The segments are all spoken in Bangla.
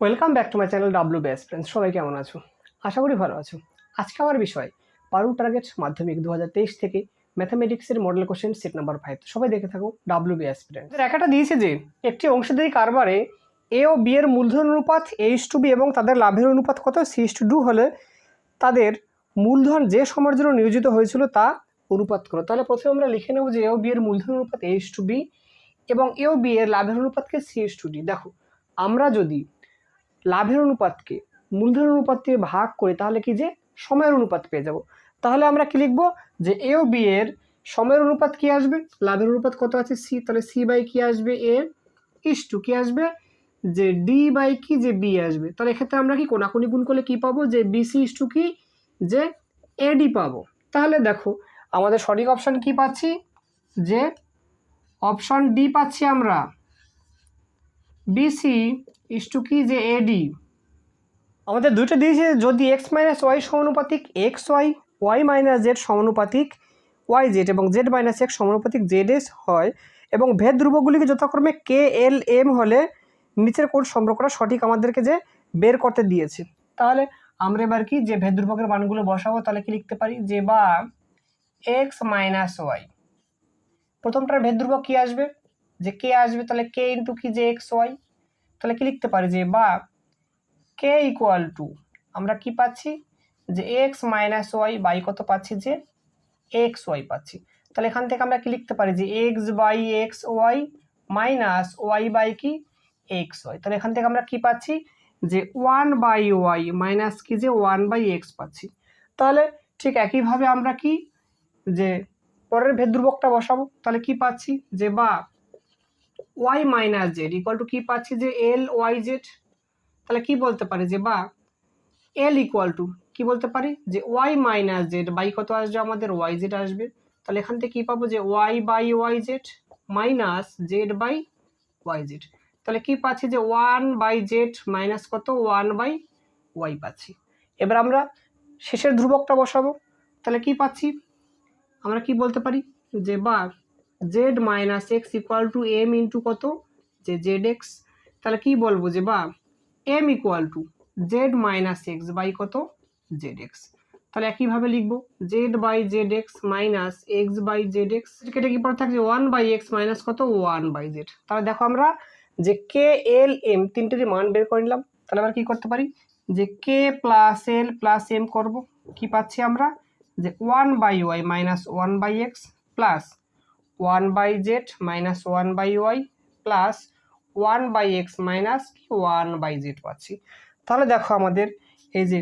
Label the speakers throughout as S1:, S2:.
S1: Welcome back to my channel W best friends. সবাই কেমন আছো? আশা করি ভালো আছো। আজকে আমার বিষয় পারু টার্গেট মাধ্যমিক 2023 থেকে ম্যাথামেটিক্সের মডেল কোশ্চেন সেট নাম্বার 5। সবাই দেখে থাকো ডাব্লিউ বেস্ট ফ্রেন্ডস। একটা দিয়েছে যে একটি অংশীদারি কারবারে এ ও বি এর মূলধন অনুপাত A/B এবং তাদের লাভের অনুপাত কত C/2 হলে তাদের মূলধন যে সময়ের জন্য নিয়োজিত হয়েছিল তা অনুপাত করো। তাহলে প্রথমে আমরা লিখে নেব যে এ ও বি এর মূলধন অনুপাত A/B এবং এ ও বি এর লাভের অনুপাতকে C/D। দেখো, আমরা যদি লাভের অনুপাতকে মূলধন অনুপাত দিয়ে ভাগ করি তাহলে কি যে সময়ের অনুপাত পেয়ে যাব। তাহলে আমরা কি লিখব যে এ ও বি এর সময়ের অনুপাত কি আসবে, লাভের অনুপাত কত আছে সি, তাহলে সি বাই কি আসবে A/2 কি আসবে যে ডি বাই কি যে বি আসবে। তাহলে এক্ষেত্রে আমরা কি কোনাকুনি গুণ করলে কি পাবো যে BC/2 কি যে AD পাবো। তাহলে দেখো আমাদের সঠিক অপশান কি পাচ্ছি যে অপশান ডি পাচ্ছি আমরা, BC/2 কি যে AD। আমাদের দুটো দিয়েছে যদি x - y সমানুপাতিক xy, y - z সমানুপাতিক yz এবং z - x সমানুপাতিক zs হয় এবং ভেদ ধ্রুবকগুলিকে যথাক্রমে k l m হলে নিচের কোন সম্পর্কটা সঠিক আমাদেরকে যে বের করতে দিয়েছে। তাহলে আমরা এবার কি যে ভেদ ধ্রুবকের মানগুলো বসাবো। তাহলে কি লিখতে পারি যে বা x - y, প্রথমটার ভেদ ধ্রুবক কি আসবে যে k আসবে, তাহলে k ইন্টু কি যে xy। তাহলে কি লিখতে পারি যে বা k ইকুয়াল টু আমরা কি পাচ্ছি যে x - y বাই কত পাচ্ছি যে xy পাচ্ছি। তাহলে এখান থেকে আমরা কি লিখতে পারি যে x by xy minus y by কি xy। তাহলে এখান থেকে আমরা কি পাচ্ছি যে 1 বাই y মাইনাস কি যে 1 বাই x পাচ্ছি। তাহলে ঠিক একইভাবে আমরা কি যে পরের ভেদ ধ্রুবকটা বসাবো। তাহলে কি পাচ্ছি যে বা y minus z equal to কি পাচ্ছি যে LYZ। তাহলে কি বলতে পারি যে বা L ইকুয়াল টু কি বলতে পারি যে y মাইনাস জেড বাই কত আসবে আমাদের YZ আসবে। তাহলে এখান থেকে কি পাবো যে y by YZ minus Z by YZ। তাহলে কি পাচ্ছি যে 1 বাই জেড মাইনাস কত 1 বাই y পাচ্ছি। এবার আমরা শেষের ধ্রুবকটা বসাবো। তাহলে কি পাচ্ছি আমরা কি বলতে পারি যে বা z minus X equal to M into কত যে ZX। তাহলে কি বলবো যে বা m equal to z minus X by কত ZX। তাহলে একইভাবে লিখবো z by ZX minus X by ZX, কেটে কি পরে থাকছে 1 বাই এক্স মাইনাস কত 1 বাই z। তাহলে দেখো আমরা যে k l m তিনটেরই মান বের করে নিলাম। তাহলে আমরা কি করতে পারি যে k plus l plus m করবো। কি পাচ্ছি আমরা যে 1 by y minus 1 by X plus 1 by z minus 1 by y plus 1 by X minus 1 by z পাচ্ছি। তাহলে দেখো আমাদের এই যে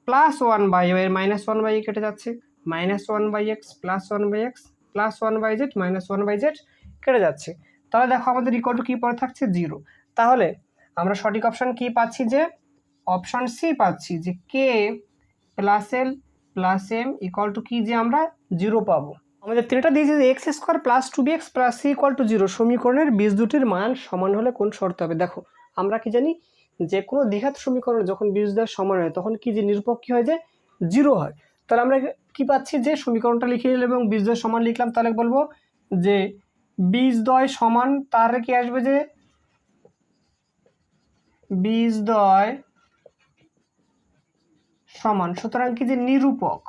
S1: plus 1 by Y minus 1 by কেটে যাচ্ছে, minus 1 by X plus 1 by X plus 1 by Z minus 1 by Z কেটে যাচ্ছে। তাহলে দেখো আমাদের ইকুয়াল টু কি পড়ে থাকছে 0। তাহলে আমরা সঠিক অপশান কি পাচ্ছি যে অপশান সি পাচ্ছি যে k plus l plus m equal to কি যে আমরা 0 পাবো। আমাদের তিনটা দিয়েছে যে x square plus 2bx plus c equal to 0 সমীকরণের বীজ দুটির মান সমান হলে কোন শর্ত হবে। দেখো আমরা কি জানি যে কোনো দ্বিঘাত সমীকরণ যখন বীজদ্বয় সমান হয় তখন কি যে নিরূপক কি হয় যে 0 হয়। তাহলে আমরা কি পাচ্ছি যে সমীকরণটা লিখে নিলাম এবং বীজদ্বয় সমান লিখলাম। তাহলে বলবো যে বীজদ্বয় সমান তার কি আসবে যে বীজদ্বয় সমান, সুতরাং কি যে নিরূপক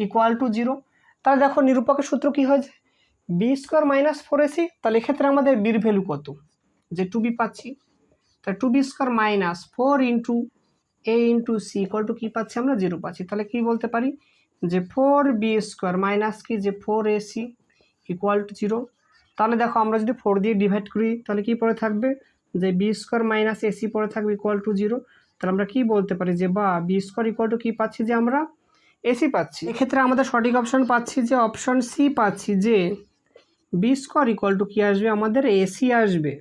S1: ইকুয়াল টু 0। তাহলে দেখো নিরূপকের সূত্র কি হয় যে বি স্কোয়ার মাইনাস 4ac। তাহলে এক্ষেত্রে আমাদের বির ভ্যালু কত যে 2b পাচ্ছি। তাহলে 2b square minus 4 into a into C equal to কি পাচ্ছি আমরা 0 পাচ্ছি। তাহলে কি বলতে পারি যে 4b স্কোয়ার মাইনাস কি যে 4ac ইকুয়াল টু 0। তাহলে দেখো আমরা যদি 4 দিয়ে ডিভাইড করি তাহলে কি পড়ে থাকবে যে বি স্কোয়ার মাইনাস এসি পড়ে থাকবে ইকুয়াল টু 0। তাহলে আমরা কি বলতে পারি যে বা বি স্কোয়ার ইকুয়াল টু কি পাচ্ছি যে আমরা এসি পাচ্ছি। এক্ষেত্রে আমাদের সঠিক অপশান পাচ্ছি যে অপশান সি পাচ্ছি যে বি স্কোয়ার ইকুয়াল টু কি আসবে আমাদের এসি আসবে।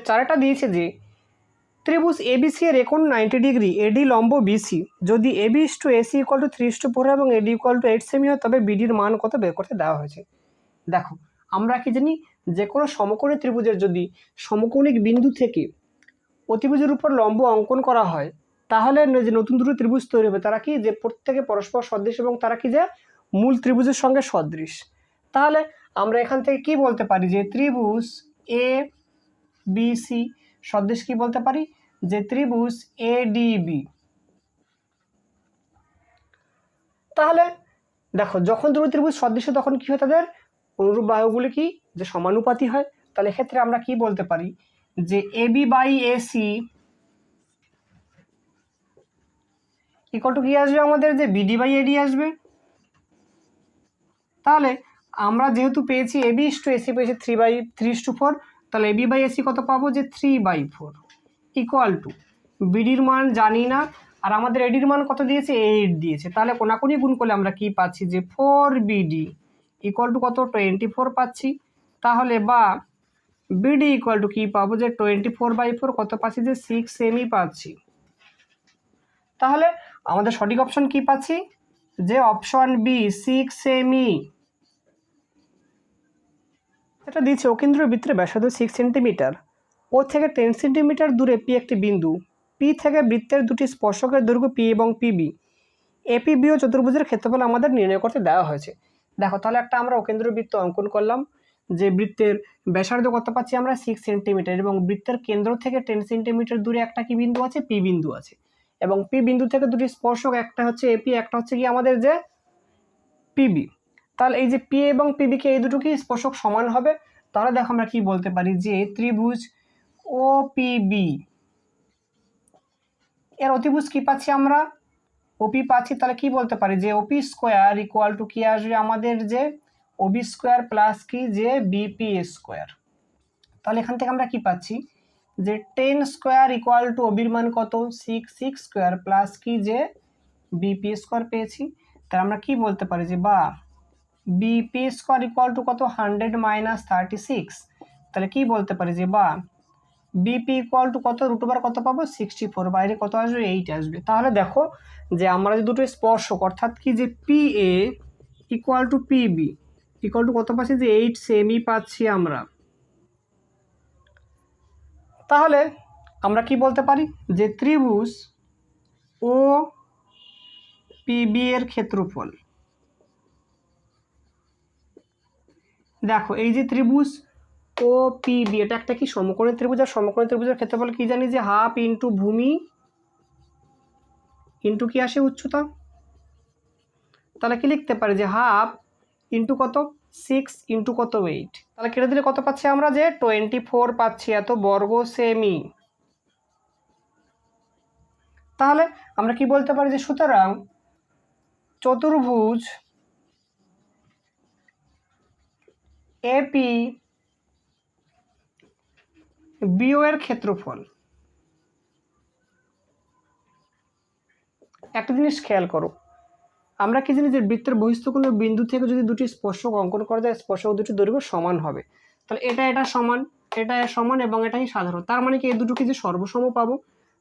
S1: চারটা দিয়েছে যে ত্রিভুজ এবিসি এর কোণ 90 ডিগ্রি, এডি লম্ব বিসি, যদি AB is to AC equal to 3:4 এবং এডি ইকুয়াল টু 8 সেমি হয় তবে বিডির মান কত বের করতে দেওয়া হয়েছে। দেখো আমরা কি জানি যে কোনো সমকোণী ত্রিভুজের যদি সমকোণিক বিন্দু থেকে অতিভুজের উপর লম্ব অঙ্কন করা হয় তাহলে যে নতুন দুটো ত্রিভুজ তৈরি হবে তারা কি যে প্রত্যেকে পরস্পর সদৃশ এবং তারা কি যে মূল ত্রিভুজের সঙ্গে সদৃশ। তাহলে আমরা এখান থেকে কি বলতে পারি যে ত্রিভুজ এ বিসি সদৃশ কি বলতে পারি, যে ত্রিভুজ এডিবি। তাহলে দেখো যখন দুটো ত্রিভুজ সদৃশ তখন কি হয়, তাদের অনুরূপ বাহুগুলি কি যে সমানুপাতি হয়। তাহলে এক্ষেত্রে আমরা কি বলতে পারি, যে AB by AC equal to কি আসবে আমাদের, যে বিডি বাই এডি আসবে। তাহলে আমরা যেহেতু পেয়েছি এবি ইস টু এসি পেয়েছি 3/4, তাহলে এবি বাই এসি কত পাবো, যে 3/4 ইকুয়াল টু বিডির মান জানি না, আর আমাদের এডির মান কত দিয়েছে, 8 দিয়েছে। তাহলে কোনাকুনি গুণ করলে আমরা কি পাচ্ছি, যে 4BD ইকুয়াল টু কত, 24 পাচ্ছি। তাহলে বা বিডি ইকুয়াল টু কি পাবো, যে 24/4 কত পাচ্ছি, যে 6 সেমি পাচ্ছি। তাহলে আমাদের সঠিক অপশন কি পাচ্ছি, যে অপশন বি 6 সেমি। এটা দিচ্ছে অকেন্দ্রীয় বৃত্তের ব্যাসার্ধ 6 সেন্টিমিটার, ও থেকে 10 সেন্টিমিটার দূরে পি একটি বিন্দু, পি থেকে বৃত্তের দুটি স্পর্শকের দৈর্ঘ্য পি এবং পিবি, এপিবি ও চতুর্ভুজের ক্ষেত্রফল আমাদের নির্ণয় করতে দেওয়া হয়েছে। দেখো তাহলে একটা আমরা অকেন্দ্রীয় বৃত্ত অঙ্কন করলাম, যে বৃত্তের ব্যাসার্ধ কত পাচ্ছি আমরা 6 সেন্টিমিটার, এবং বৃত্তের কেন্দ্র থেকে 10 সেন্টিমিটার দূরে একটা কি বিন্দু আছে, পি বিন্দু আছে, এবং পি বিন্দু থেকে দুটি স্পর্শক, একটা হচ্ছে এপি, একটা হচ্ছে কি আমাদের যে পিবি। তাহলে এই যে পি এবং পিবিকে এই দুটো কি স্পর্শক সমান হবে। তাহলে দেখো আমরা কি বলতে পারি, যে ত্রিভুজ ও পিবি এর অতিভুজ কি পাচ্ছি আমরা, ওপি পাচ্ছি। তাহলে কি বলতে পারি, যে ওপি স্কোয়ার ইকুয়াল টু কি আসবে আমাদের, যে ওবি স্কোয়ার প্লাস কি, যে বিপি স্কোয়ার। তাহলে এখান থেকে আমরা কি পাচ্ছি, যে 10 স্কোয়ার ইকুয়াল টু ওবির মান কত, 6 স্কোয়ার প্লাস কি, যে বিপি স্কোয়ার পেয়েছি। তাহলে আমরা কি বলতে পারি, যে বা বিপি স্কোয়ার ইকুয়াল টু কত, 100 - 36। তাহলে কি বলতে পারি, যে বা বিপি ইকুয়াল টু কত, √, কত পাবো 64, বাইরে কত আসবে 8 আসবে। তাহলে দেখো যে আমরা যে দুটো স্পর্শক অর্থাৎ কি, যে P A equal to PB equal to কত পাচ্ছি, যে 8 সেমি পাচ্ছি আমরা। তাহলে আমরা কি বলতে পারি, যে ত্রিভুজ ও পিবি এর ক্ষেত্রফল, দেখো এই যে ত্রিভুজ ও পিবি এটা একটা কি সমকোণী ত্রিভুজ, আর সমকোণী ত্রিভুজের ক্ষেত্রফল কি জানি, যে হাফ ইন্টু ভূমি ইন্টু কি আসে, উচ্চতা। তাহলে কি লিখতে পারি, যে হাফ ইন্টু কত, 6 ইন্টু কত 8। তাহলে কেটে দিলে কত পাচ্ছি আমরা, যে 24 পাচ্ছি এত বর্গ সেমি। তাহলে আমরা কি বলতে পারি, যে সুতরাং চতুর্ভুজ এপি বিও এর ক্ষেত্রফল। একটা জিনিস খেয়াল করো, আমরা কি জানি, যে বৃত্তের বহিস্থ কোনো বিন্দু থেকে যদি দুটি স্পর্শক অঙ্কন করা যায়, স্পর্শক দুটি দৈর্ঘ্য সমান হবে। তাহলে এটা সমান, এটা সমান, এবং এটাই সাধারণ। তার মানে কি এই দুটো কি, যে সর্বসম পাবো।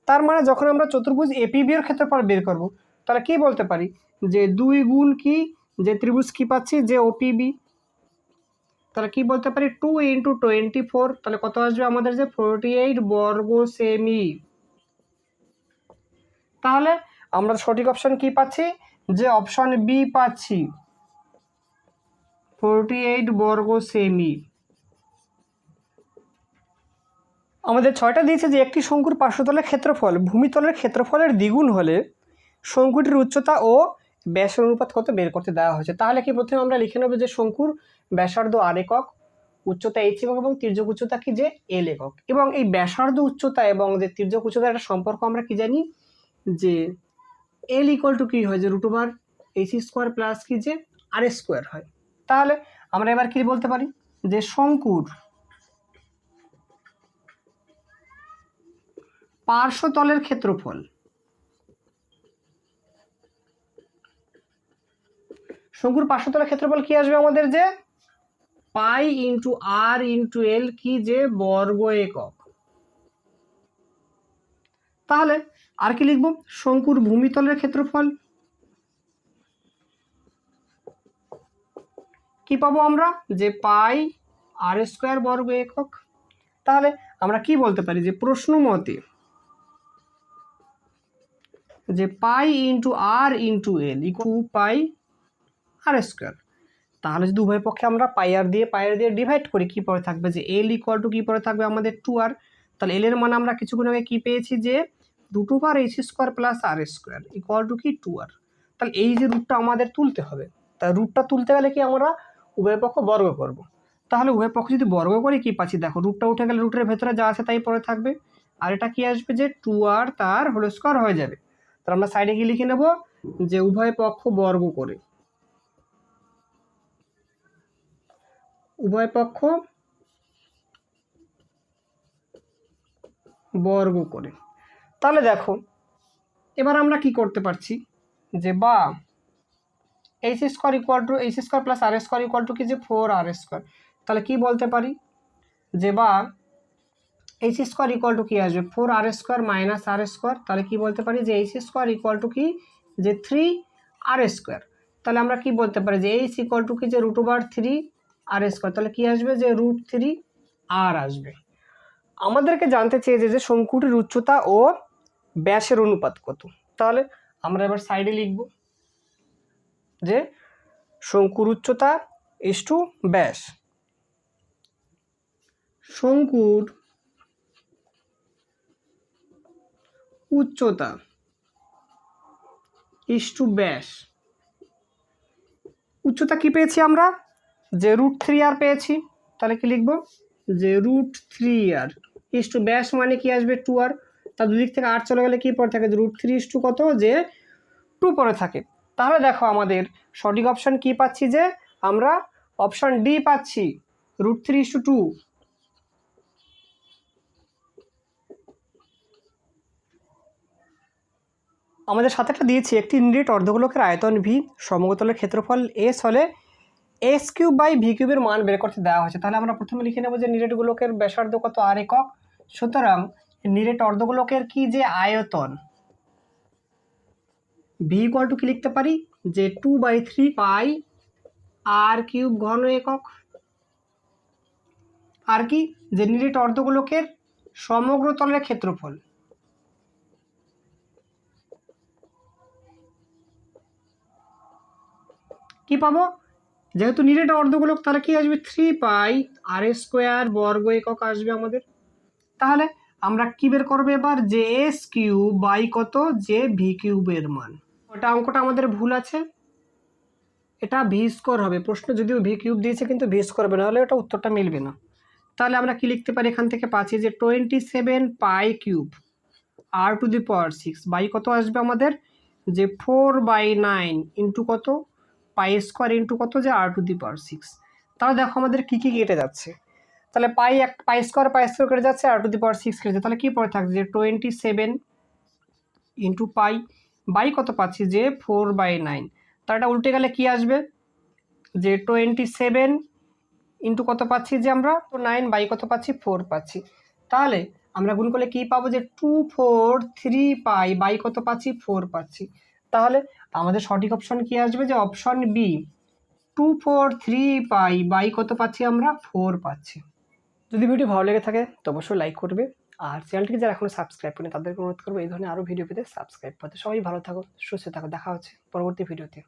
S1: তার মানে যখন আমরা চতুর্ভুজ এপিবি এর ক্ষেত্রফল বের করব, তাহলে কি বলতে পারি, যে 2 গুণ কি, যে ত্রিভুজ কি পাচ্ছি, যে ওপিবি। তাহলে কি বলতে পারি, 2 × 24, তাহলে কত আসবে আমাদের, যে 48 বর্গ সেমি। তাহলে আমরা সঠিক অপশন কি পাচ্ছি, যে অপশন বি পাচ্ছি 48 বর্গ সেমি। আমাদের 6টা দিয়েছে, যে একটি শঙ্কুর পার্শ্বতলের ক্ষেত্রফল ভূমিতলের ক্ষেত্রফলের দ্বিগুণ হলে শঙ্কুটির উচ্চতা ও ব্যাসের অনুপাত কত বের করতে দেওয়া হয়েছে। তাহলে কি প্রথমে আমরা লিখে নেব, যে শঙ্কুর ব্যাসার্ধ r একক, উচ্চতা h একক, এবং তির্যক উচ্চতা কি, যে l একক। এবং এই ব্যাসার্ধ উচ্চতা এবং যে তির্যক উচ্চতার একটা সম্পর্ক আমরা কি জানি, যে l ইকুয়াল টু কি হয়, যে √h² প্লাস কি, যে r² হয়। তাহলে আমরা এবার কি বলতে পারি, যে শঙ্কুর পার্শ্বতলের ক্ষেত্রফল, শঙ্কুর পার্শ্বতলের ক্ষেত্রফল কি আসবে আমাদের, যে pi into r into l কি, যে বর্গ একক। তাহলে আর কি লিখব, শঙ্কুর ভূমিতলের ক্ষেত্রফল কি পাবো আমরা, যে পাই r² বর্গ একক। তাহলে আমরা কি বলতে পারি, যে প্রশ্ন মতে, যে pi into r into l equal to pi r²। তাহলে যদি উভয় পক্ষে আমরা পাই দিয়ে ডিভাইড করি, কী পরে থাকবে যে এল ইকুয়াল টু কী পরে থাকবে আমাদের 2r। তাহলে এল এর মান আমরা কিছুক্ষণ আগে কী পেয়েছি যে √h² plus r² equal to কি 2r। তাহলে এই যে রুটটা আমাদের তুলতে হবে, তাই রুটটা তুলতে গেলে কি আমরা উভয় পক্ষ বর্গ করব। তাহলে উভয় পক্ষ যদি বর্গ করি কী পাচ্ছি, দেখো রুটটা উঠে গেলে রুটের ভেতরে যা আছে তাই পরে থাকবে, আর এটা কি আসবে যে 2r তার হোল স্কোয়ার হয়ে যাবে। তাহলে আমরা সাইডে কি লিখে নেব যে উভয় পক্ষ বর্গ করে, উভয় পক্ষ বর্গ করে। তাহলে দেখো এবার আমরা কি করতে পারছি যে বা h² equal to h² plus r² equal to কি যে 4r²। তাহলে কি বলতে পারি যে বা h² ইকুয়াল টু কি আসবে 4r² মাইনাস r²। তাহলে কি বলতে পারি যে h² ইকুয়াল টু কি যে 3r²। তাহলে আমরা কি বলতে পারি যে h ইকুয়াল টু কি যে √3r²। তাহলে কি আসবে যে √3r আসবে। আমাদেরকে জানতে চেয়েছে যে শঙ্কুটির উচ্চতা ও ব্যাসের অনুপাত কত। তাহলে আমরা এবার সাইডে লিখব যে শঙ্কুর উচ্চতা ইস টু ব্যাস। শঙ্কুর উচ্চতা ইস টু ব্যাস। উচ্চতা কি পেয়েছি আমরা যে √3r পেয়েছি। তাহলে কি লিখব যে √3r ইস টু ব্যাস মানে কি আসবে 2r। তার দুদিক থেকে r চলে গেলে কি পরে থাকে √3 ইস টু কত যে 2 পরে থাকে। তাহলে দেখো আমাদের সঠিক অপশন কি পাচ্ছি যে আমরা অপশন ডি পাচ্ছি √3 ইস টু 2। আমাদের সাথে একটা দিয়েছি একটি নিরেট অর্ধগোলকের আয়তন ভি, সমতলের ক্ষেত্রফল এস হলে s³/v³ এর মান বের করতে দেওয়া হয়েছে। তাহলে আমরা প্রথমে লিখে নেব যে নিরেট গোলকের ব্যাসার্ধ কত r একক। সুতরাং নিরেট অর্ধগোলকের কি যে আয়তন v ইকুয়াল টু কি লিখতে পারি যে 2/3 পাই r³ ঘন একক। আর কি যে নিরেট অর্ধগোলকের সমগ্র তলের ক্ষেত্রফল কি পাবো যেহেতু নিরেট অর্ধগোলক তাহলে কি আসবে 3πr² বর্গ একক আসবে আমাদের। তাহলে আমরা কি বের করবো এবার যে s³ কত যে v³ এর মান। ওটা অঙ্কটা আমাদের ভুল আছে, এটা v² হবে। প্রশ্ন যদিও v³ দিয়েছে কিন্তু v² হবে, নাহলে ওটা উত্তরটা মিলবে না। তাহলে আমরা কি লিখতে পারি এখান থেকে পাচ্ছি যে 27π³ r⁶ বাই কত আসবে আমাদের যে 4/9 ইন্টু কত π² ইন্টু কত যে r⁶। তাহলে দেখো আমাদের কি কি কেটে যাচ্ছে। তাহলে π² কেটে যাচ্ছে, r⁶ কেটে যাচ্ছে। তাহলে কি পরে থাকছে যে 27 ইন্টু পাই বাই কত পাচ্ছি যে 4/9। তাহলে এটা উল্টে গেলে কি আসবে যে 27 ইন্টু কত পাচ্ছি যে আমরা তো 9 বাই কত পাচ্ছি 4 পাচ্ছি। তাহলে আমরা গুণ করলে কি পাবো যে 243π বাই কত পাচ্ছি 4 পাচ্ছি। তাহলে আমাদের সঠিক অপশন কি আসবে যে অপশন বি 243π বাই কত পাচ্ছি আমরা 4 পাচ্ছি। যদি ভিডিও ভালো লেগে থাকে তো অবশ্যই লাইক করবে, আর চ্যানেলটিকে যারা এখনো সাবস্ক্রাইব করেনি তাদেরকে অনুরোধ করবো এই ধরনের আরও ভিডিও পেতে সাবস্ক্রাইব করতে। সবাই ভালো থাকো, সুস্থ থাকো, দেখা হচ্ছে পরবর্তী ভিডিওতে।